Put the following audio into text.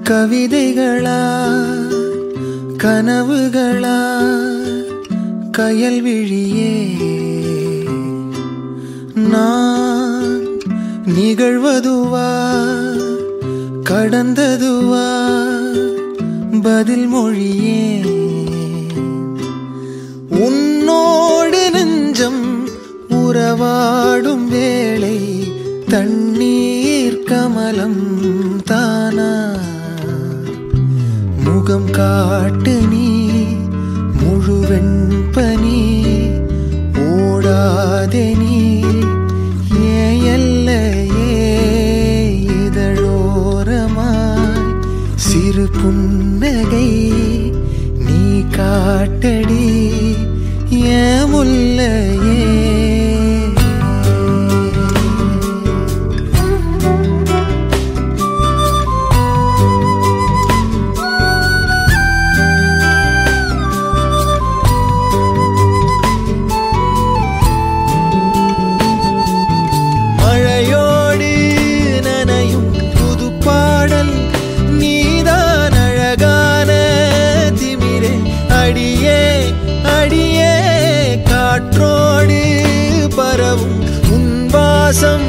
கவிதைகளா கனவுகளா கயல்விழியே நான் நிகழ்வதுவா கடந்ததுவா பதில் மொழியே உன்னோடு நெஞ்சம் உறவாடும் வேளை தண்ணீர் கமலம் தானா முகம் காட்டு நீ முழுவெண்பனி ஓடாதே நீ ஏயல்லையே இதழோரமாய் சிறு புன்னகை நீ காட்டடி ஏன் முல்லையே மழையோடு நனையும் புது பாடல் நீதான் அழகான திமிரே அடியே அடியே காற்றோடு பரவும் உன் வாசம்